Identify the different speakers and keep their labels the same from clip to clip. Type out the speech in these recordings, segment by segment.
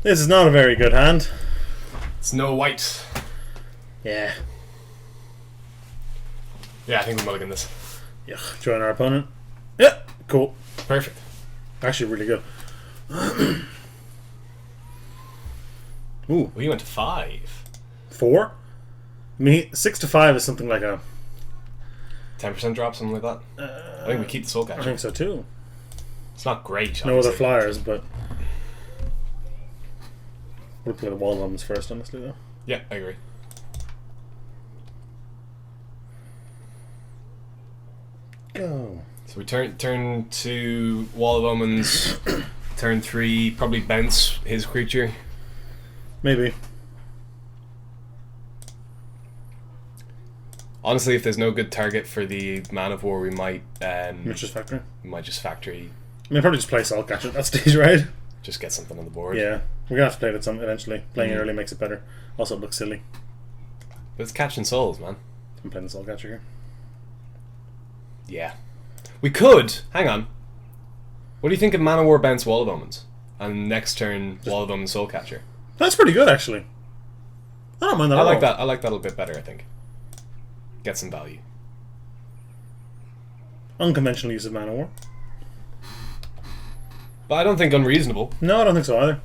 Speaker 1: This is not a very good hand.
Speaker 2: It's no white.
Speaker 1: Yeah.
Speaker 2: Yeah, I think we mulligan this.
Speaker 1: Yeah. Join our opponent. Yeah. Cool.
Speaker 2: Perfect.
Speaker 1: Actually, really good. Ooh.
Speaker 2: Well, you went to 5.
Speaker 1: 4? I mean, 6 to 5 is something like a
Speaker 2: 10% drop, something like that. I think we keep the soul
Speaker 1: I
Speaker 2: catcher.
Speaker 1: think so too.
Speaker 2: It's not great.
Speaker 1: No other
Speaker 2: obviously.
Speaker 1: flyers, but we'll play the wall ones first, honestly, though.
Speaker 2: Yeah, I agree.
Speaker 1: Go.
Speaker 2: So we turn 2 Wall of Omens. Turn 3 probably bounce his creature.
Speaker 1: Maybe.
Speaker 2: Honestly, if there's no good target for the Man of War, we might
Speaker 1: Mitch's Factory.
Speaker 2: factory
Speaker 1: I mean, probably just play Soul Catcher at that stage, right?
Speaker 2: just get something on the board.
Speaker 1: Yeah. We're gonna have to play it some eventually. Playing it early makes it better. Also, it looks silly.
Speaker 2: But it's catching souls, man.
Speaker 1: I'm playing the Soul Catcher here.
Speaker 2: Yeah. We could. Hang on. What do you think of Man of War bounce Wall of Omens? And next turn, Wall of Omens Soul Catcher.
Speaker 1: That's pretty good, actually. I don't mind that
Speaker 2: I
Speaker 1: at
Speaker 2: like
Speaker 1: all.
Speaker 2: that. I like that a little bit better, I think. Get some value.
Speaker 1: Unconventional use of Man of War.
Speaker 2: But I don't think unreasonable.
Speaker 1: No, I don't think so either.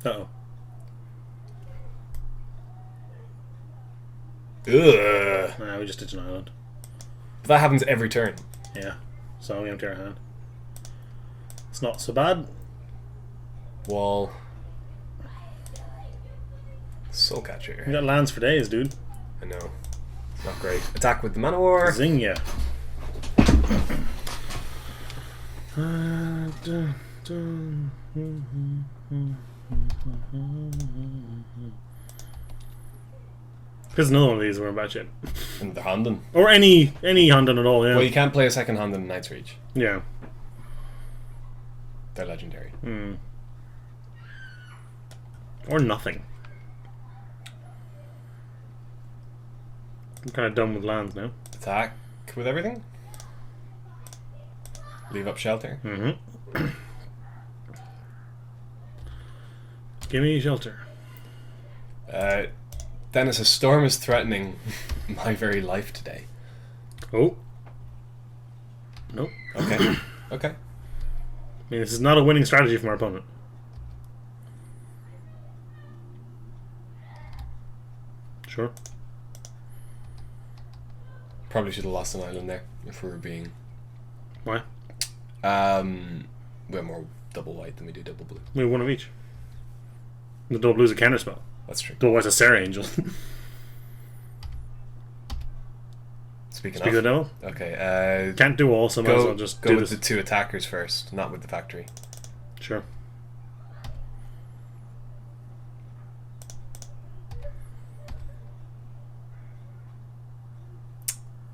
Speaker 1: Uh-oh.
Speaker 2: Ugh.
Speaker 1: Nah, we just ditch an island.
Speaker 2: But that happens every turn.
Speaker 1: Yeah. So we empty our hand. It's not so bad.
Speaker 2: Wall. Soul
Speaker 1: We
Speaker 2: Catcher.
Speaker 1: got lands for days, dude.
Speaker 2: I know. It's not great. Attack with the Man of War.
Speaker 1: Zing ya. There's another one of these we're about shit.
Speaker 2: And the Honden.
Speaker 1: Or any Honden at all, yeah.
Speaker 2: Well, you can't play a second Honden in Knight's Reach.
Speaker 1: Yeah.
Speaker 2: They're legendary.
Speaker 1: Or nothing. I'm kind of done with lands now.
Speaker 2: Attack with everything. Leave up shelter.
Speaker 1: Mm-hmm. Give me shelter.
Speaker 2: Dennis, a storm is threatening my very life today.
Speaker 1: Oh. Nope.
Speaker 2: Okay. Okay.
Speaker 1: I mean, this is not a winning strategy from our opponent. Sure.
Speaker 2: Probably should have lost an island there if we were being.
Speaker 1: Why?
Speaker 2: We have more double white than we do double blue.
Speaker 1: We have one of each. The double blue's a counter spell.
Speaker 2: That's true.
Speaker 1: Double white's a Sarah Angel.
Speaker 2: Speak
Speaker 1: of the devil.
Speaker 2: Okay.
Speaker 1: Can't do all, so might as
Speaker 2: Go,
Speaker 1: well just
Speaker 2: go
Speaker 1: do
Speaker 2: with
Speaker 1: this.
Speaker 2: the 2 attackers first, not with the factory.
Speaker 1: Sure.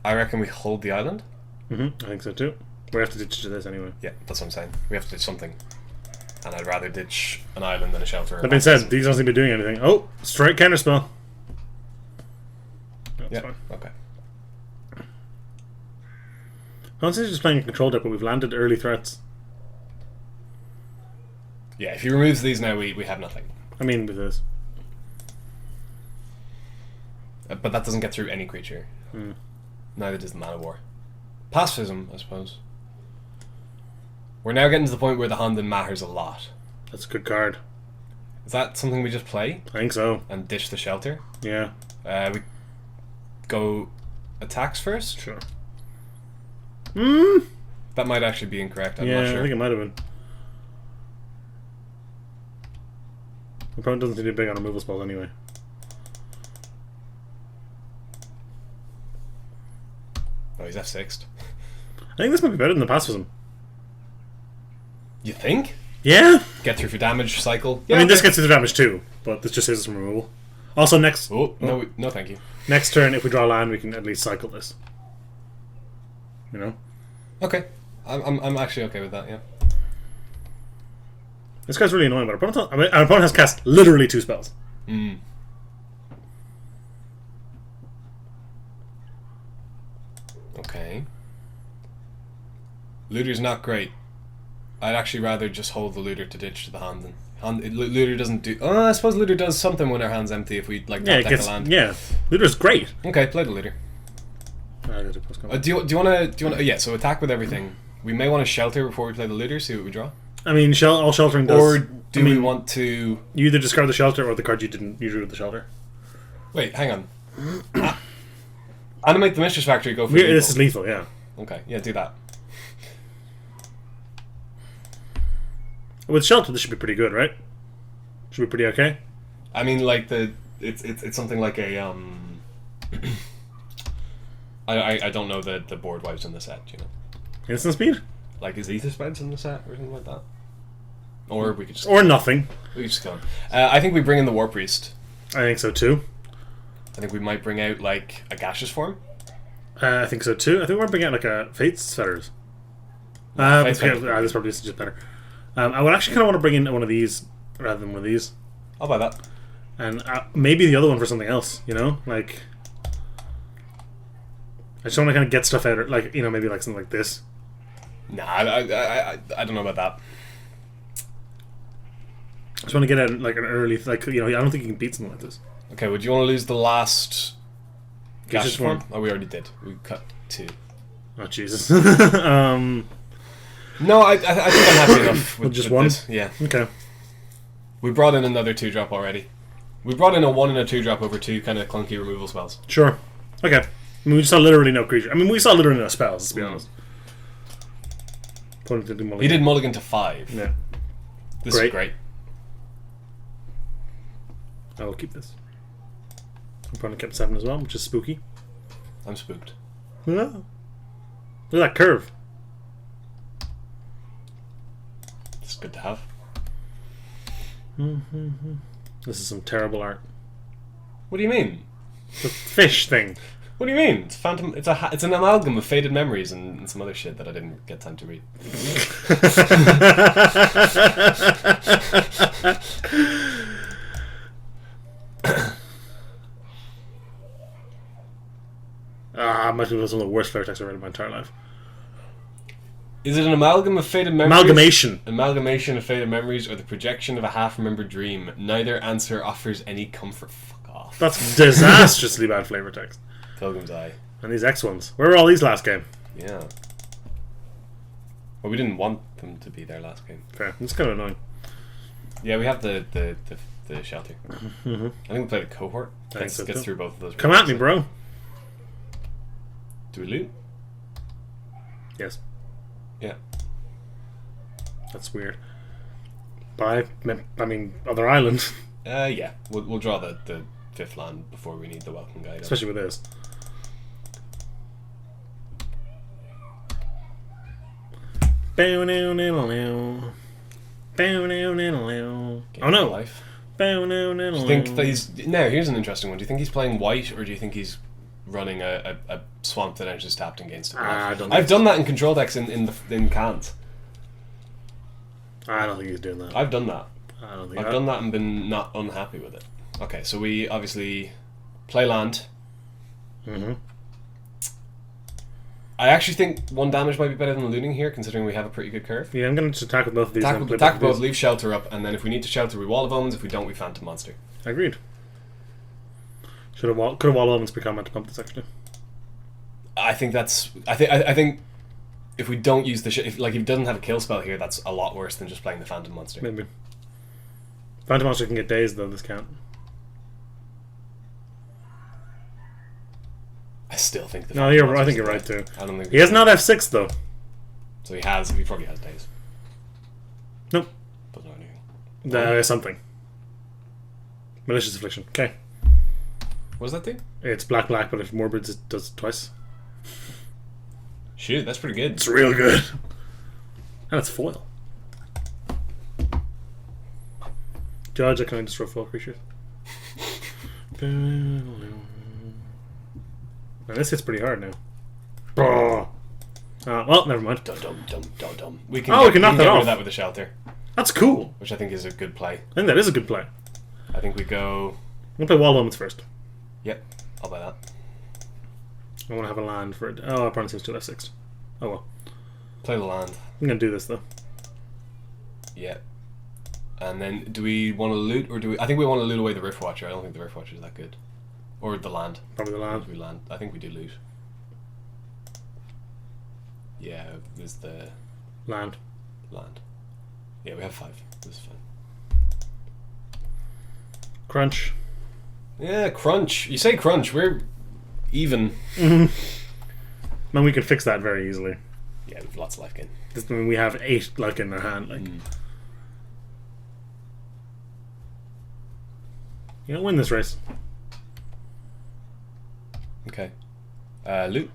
Speaker 2: I reckon we hold the island.
Speaker 1: I think so too. We have to ditch to this anyway.
Speaker 2: Yeah, that's what I'm saying. We have to ditch something. And I'd rather ditch an island than a shelter.
Speaker 1: That being said, these don't seem to be doing anything. Oh, straight counter spell. That's
Speaker 2: Yeah,
Speaker 1: fine.
Speaker 2: okay.
Speaker 1: Honestly, just playing a control deck, but we've landed early threats.
Speaker 2: Yeah, if he removes these now, we have nothing.
Speaker 1: I mean, with this.
Speaker 2: But that doesn't get through any creature. Neither does the Man of War. Pacifism, I suppose. We're now getting to the point where the Honden matters a lot.
Speaker 1: That's a good card.
Speaker 2: Is that something we just play
Speaker 1: I think so.
Speaker 2: and ditch the shelter?
Speaker 1: Yeah.
Speaker 2: We go attacks first?
Speaker 1: Sure.
Speaker 2: That might actually be incorrect, I'm
Speaker 1: Yeah,
Speaker 2: not sure.
Speaker 1: I think it might have been. The opponent doesn't seem to be big on removal spells anyway.
Speaker 2: Oh, he's F6'd.
Speaker 1: I think this might be better than the pacifism.
Speaker 2: You think?
Speaker 1: Yeah?
Speaker 2: Get through for damage cycle?
Speaker 1: I mean, this
Speaker 2: okay.
Speaker 1: gets to the damage too, but this just saves us from removal. Also, next
Speaker 2: Oh, no, no thank you.
Speaker 1: next turn, if we draw land, we can at least cycle this. You know?
Speaker 2: Okay. I'm actually okay with that, yeah.
Speaker 1: This guy's really annoying, but our opponent has cast literally 2 spells.
Speaker 2: Okay. Looter's not great. I'd actually rather just hold the looter to ditch to the hand. Looter doesn't do... Oh, I suppose looter does something when our hand's empty if we like
Speaker 1: Yeah,
Speaker 2: deck a land.
Speaker 1: yeah. Looter's great.
Speaker 2: Okay, play the looter. Do you want to? Yeah. So attack with everything. We may want to shelter before we play the looter. See what we draw.
Speaker 1: I mean, all sheltering does.
Speaker 2: Or do we want to?
Speaker 1: You either discard the shelter or the card you drew with the shelter.
Speaker 2: Wait, hang on. Animate the Mistress Factory. Go for
Speaker 1: This is lethal, yeah.
Speaker 2: Okay, yeah, do that.
Speaker 1: With shelter, this should be pretty good, right? Should be pretty okay.
Speaker 2: I mean, like it's something like a I don't know the board wipes in the set. You know,
Speaker 1: instant speed.
Speaker 2: Like is Ether Speds in the set or something like that? Or we could just
Speaker 1: nothing.
Speaker 2: We just go. I think we bring in the War Priest.
Speaker 1: I think so too.
Speaker 2: I think we might bring out like a gaseous form.
Speaker 1: I think so too. I think we're bringing out like a Fate's Fetters.
Speaker 2: Fate's
Speaker 1: Fetters. This probably is just better. I would actually kind of want to bring in one of these rather than one of these.
Speaker 2: I'll buy that.
Speaker 1: And maybe the other one for something else. You know, like I just want to kind of get stuff out, like maybe like something like this.
Speaker 2: Nah, I don't know about that.
Speaker 1: I just want to get out like an early, like I don't think you can beat something like this.
Speaker 2: Okay, would you want to lose the last gaseous form?
Speaker 1: one.
Speaker 2: Oh, we already did. We cut 2.
Speaker 1: Oh Jesus.
Speaker 2: No, I think I'm happy enough with
Speaker 1: just
Speaker 2: with
Speaker 1: one.
Speaker 2: This. Yeah.
Speaker 1: Okay.
Speaker 2: We brought in another 2-drop already. We brought in a 1 and a 2-drop over 2 kind of clunky removal spells.
Speaker 1: Sure. Okay. I mean, we saw literally no creature. I mean, we saw literally no spells. Let's be honest.
Speaker 2: He did mulligan to 5.
Speaker 1: Yeah.
Speaker 2: This is great.
Speaker 1: I will keep this. I'm probably kept 7 as well, which is spooky.
Speaker 2: I'm spooked.
Speaker 1: No. Look at that curve.
Speaker 2: It's good to have.
Speaker 1: This is some terrible art.
Speaker 2: What do you mean?
Speaker 1: The fish thing.
Speaker 2: What do you mean? It's phantom. It's an amalgam of faded memories and some other shit that I didn't get time to read. Might be one of the worst flare texts I've read in my entire life. Is it an amalgam of faded memories? Amalgamation of faded memories or the projection of a half-remembered dream? Neither answer offers any comfort. Fuck off.
Speaker 1: That's disastrously bad flavor text.
Speaker 2: Pilgrim's Eye.
Speaker 1: And these X ones. Where were all these last game?
Speaker 2: Yeah. Well, we didn't want them to be there last game.
Speaker 1: Fair. It's kind of annoying.
Speaker 2: Yeah, we have the shelter. I think we played a cohort. Gets through both of those.
Speaker 1: Come at me, bro.
Speaker 2: Do we loot?
Speaker 1: Yes.
Speaker 2: Yeah.
Speaker 1: That's weird. Other island.
Speaker 2: Yeah. We'll draw the 5th land before we need the welcome guide.
Speaker 1: Especially with this. Oh no!
Speaker 2: Life. Do you think that now? Here's an interesting one. Do you think he's playing white, or do you think he's running a swamp that enters tapped and gains to I've done that in control decks in Cans.
Speaker 1: I don't think he's doing that.
Speaker 2: I've done that.
Speaker 1: I've
Speaker 2: done that and been not unhappy with it. Okay, so we obviously play land. I actually think 1 damage might be better than looting here, considering we have a pretty good curve.
Speaker 1: Yeah, I'm going to attack with both of these.
Speaker 2: Attack both, leave shelter up, and then if we need to shelter, we Wall of Omens. If we don't, we Phantom Monster.
Speaker 1: Agreed. Could have Wall of Omens become meant to pump this actually.
Speaker 2: I think that's. I think if we don't use the if he doesn't have a kill spell here, that's a lot worse than just playing the Phantom Monster.
Speaker 1: Maybe. Phantom Monster can get dazed though. This can't.
Speaker 2: I still think the.
Speaker 1: No, I think you're right too.
Speaker 2: I don't think
Speaker 1: he has not F6 though.
Speaker 2: So he has. He probably has days.
Speaker 1: Nope.
Speaker 2: Doesn't know anything.
Speaker 1: Something. Malicious Affliction. Okay.
Speaker 2: What does that do?
Speaker 1: It's black, but if Morbids it does it twice.
Speaker 2: Shoot, that's pretty good.
Speaker 1: It's real good. And it's foil. Judge, I can destroy foil creatures. Man, this hits pretty hard now. Well, never mind.
Speaker 2: Dum. We can
Speaker 1: knock that
Speaker 2: get rid
Speaker 1: off.
Speaker 2: of that with a shelter.
Speaker 1: That's cool.
Speaker 2: Which I think is a good play.
Speaker 1: I think that is a good play.
Speaker 2: I think we go.
Speaker 1: I'm gonna play Wall of Omens first.
Speaker 2: Yep, I'll buy that.
Speaker 1: I want to have a land for it. Oh, I probably seems to F6. Oh well.
Speaker 2: Play the land.
Speaker 1: I'm gonna do this though.
Speaker 2: Yeah. And then, do we want to loot, or do we... I think we want to loot away the Rift Watcher. I don't think the Rift Watcher is that good. Or the land.
Speaker 1: Probably the land.
Speaker 2: We land. I think we do loot. Yeah, there's the...
Speaker 1: Land.
Speaker 2: Yeah, we have 5. This is fine.
Speaker 1: Crunch.
Speaker 2: Yeah, crunch. You say crunch, we're even.
Speaker 1: Man, we can fix that very easily.
Speaker 2: Yeah, we've lots of life gain.
Speaker 1: I mean, we have 8 like in our hand. Like, you don't win this race.
Speaker 2: Okay. Loot.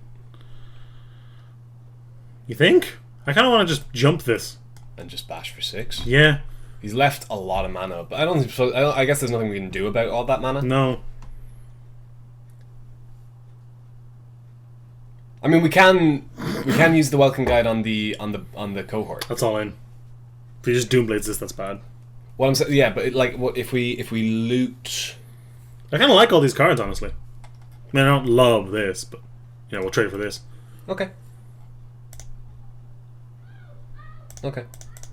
Speaker 1: You think? I kind of want to just jump this
Speaker 2: And just bash for 6.
Speaker 1: Yeah.
Speaker 2: He's left a lot of mana, but I don't think so. I guess there's nothing we can do about all that mana.
Speaker 1: No.
Speaker 2: I mean, we can use the welcome guide on the cohort.
Speaker 1: That's all in. If you just Doomblades this, that's bad.
Speaker 2: What I'm saying, yeah, but what if we loot?
Speaker 1: I kind of like all these cards, honestly. I mean, I don't love this, but we'll trade for this.
Speaker 2: Okay. Okay.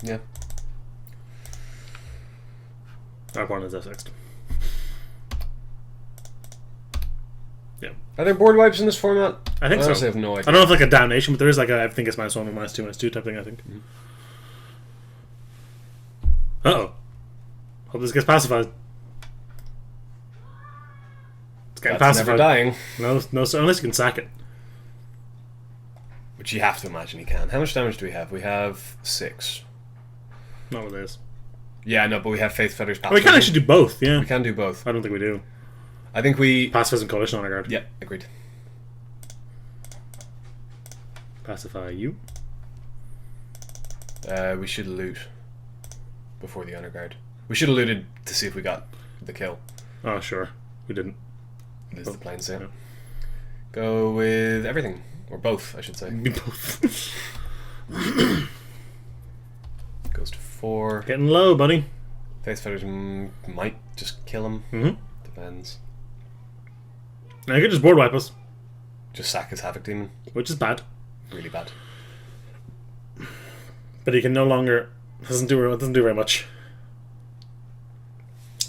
Speaker 2: Yeah.
Speaker 1: Our opponent is next. Yeah.
Speaker 2: Are there board wipes in this format?
Speaker 1: I think so.
Speaker 2: honestly have no idea.
Speaker 1: I don't know if like a damnation, but there is like I think it's -1 or -2 type thing, I think. Uh-oh. Hope this gets pacified. It's getting
Speaker 2: That's
Speaker 1: pacified.
Speaker 2: never dying.
Speaker 1: No, so unless you can sack it.
Speaker 2: Which you have to imagine he can. How much damage do we have? We have 6.
Speaker 1: Not with this.
Speaker 2: Yeah, no, but we have Faith Fetters.
Speaker 1: We can actually do both, yeah.
Speaker 2: We can do both.
Speaker 1: I don't think we do.
Speaker 2: I think we...
Speaker 1: Pacifism Coalition on our guard.
Speaker 2: Yeah, agreed.
Speaker 1: Pacify you.
Speaker 2: We should loot before the honor guard. We should have looted to see if we got the kill.
Speaker 1: Oh, sure. We didn't.
Speaker 2: This is the plain set.
Speaker 1: Yeah.
Speaker 2: Go with everything. Or both, I should say.
Speaker 1: Both.
Speaker 2: Goes to 4.
Speaker 1: Getting low, buddy.
Speaker 2: Face Fetters might just kill him.
Speaker 1: Mm-hmm.
Speaker 2: Depends.
Speaker 1: Now, you could just board wipe us,
Speaker 2: Just sack his Havoc Demon.
Speaker 1: which is bad.
Speaker 2: Really bad.
Speaker 1: But he can no longer... Doesn't do very much.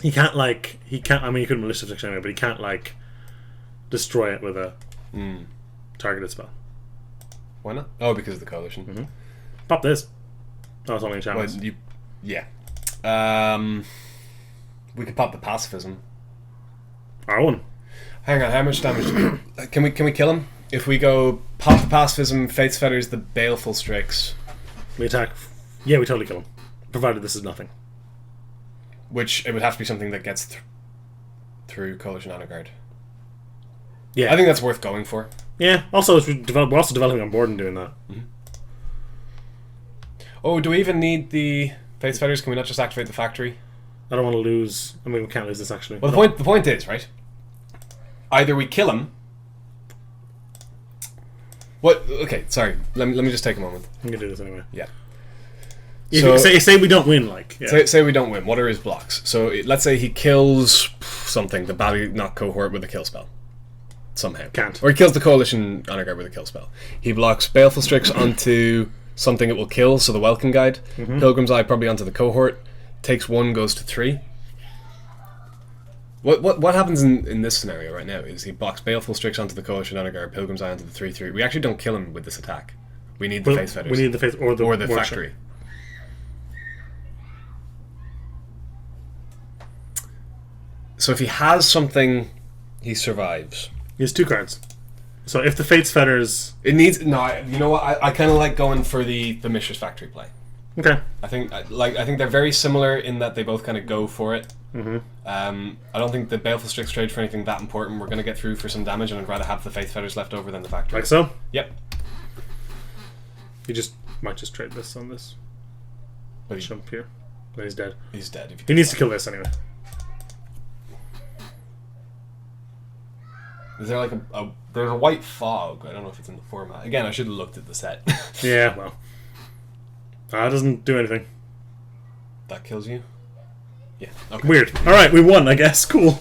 Speaker 1: He can't, I mean, he could malicious protection anyway, but he can't, destroy it with a targeted spell.
Speaker 2: Why not? Oh, because of the coalition.
Speaker 1: Mm-hmm. Pop this. Oh, it's only
Speaker 2: Well,
Speaker 1: enchantments.
Speaker 2: yeah. We could pop the pacifism.
Speaker 1: R1.
Speaker 2: Hang on, how much damage do we... Can we kill him? If we go pop the pacifism, Fate's Fetters, the Baleful Strix,
Speaker 1: We attack. Yeah, we totally kill him. Provided this is nothing.
Speaker 2: which it would have to be something that gets through Coalition Honor Guard.
Speaker 1: Yeah.
Speaker 2: I think that's worth going for.
Speaker 1: Yeah, also, we're also developing on board and doing that.
Speaker 2: Oh, do we even need the Fate's Fetters? Can we not just activate the factory?
Speaker 1: I don't want to lose... I mean, we can't lose this, actually.
Speaker 2: Well, the point is, right? Either we kill him... What? Okay, sorry. Let me just take a moment.
Speaker 1: I'm going to do this anyway.
Speaker 2: Yeah.
Speaker 1: So, say we don't win, Yeah.
Speaker 2: Say we don't win. What are his blocks? So let's say he kills something, the Battle Knock cohort with a kill spell. Somehow.
Speaker 1: Can't.
Speaker 2: Or he kills the Coalition Honor Guard with a kill spell. He blocks Baleful Strix onto something it will kill, so the Welcome Guide. Pilgrim's Eye probably onto the cohort. Takes 1, goes to 3. What happens in this scenario right now is he blocks Baleful Strix onto the Coalition Honor Guard, Pilgrim's Eye onto the 3/3. We actually don't kill him with this attack. We need the Face Fetters.
Speaker 1: We need the face or the workshop.
Speaker 2: factory. So if he has something, he survives.
Speaker 1: He has 2 cards. So if the Fate's Fetters...
Speaker 2: It needs you know what? I kind of like going for the Mishra's Factory play.
Speaker 1: Okay.
Speaker 2: I think they're very similar in that they both kind of go for it. I don't think the Baleful Strix trade for anything that important. We're going to get through for some damage, and I'd rather have the Faith Fetters left over than the factory.
Speaker 1: Like so?
Speaker 2: Yep.
Speaker 1: You might just trade this on this.
Speaker 2: But
Speaker 1: Jump here. Then he's dead.
Speaker 2: he's dead. If
Speaker 1: He needs to kill this anyway.
Speaker 2: Is there there's a white fog? I don't know if it's in the format. Again, I should have looked at the set.
Speaker 1: Yeah, well. That doesn't do anything.
Speaker 2: That kills you? Yeah. Okay.
Speaker 1: Weird. Alright, we won, I guess. Cool.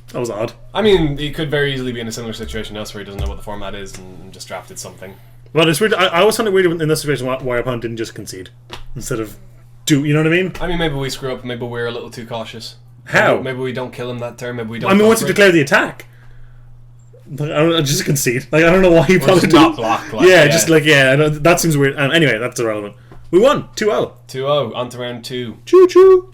Speaker 1: That was odd.
Speaker 2: I mean, he could very easily be in a similar situation elsewhere. He doesn't know what the format is and just drafted something.
Speaker 1: Well, it's weird. I always found it weird in this situation why our opponent didn't just concede instead of do. You know what I mean?
Speaker 2: I mean, maybe we screw up. Maybe we're a little too cautious.
Speaker 1: How?
Speaker 2: Maybe we don't kill him that turn. Maybe we don't.
Speaker 1: I mean, once you declare the attack, I just concede. Like, I don't know why you probably
Speaker 2: just not block. Like,
Speaker 1: yeah, just like I know, that seems weird. And anyway, that's irrelevant. We won 2-0.
Speaker 2: 2-0 on to round 2.
Speaker 1: Choo choo.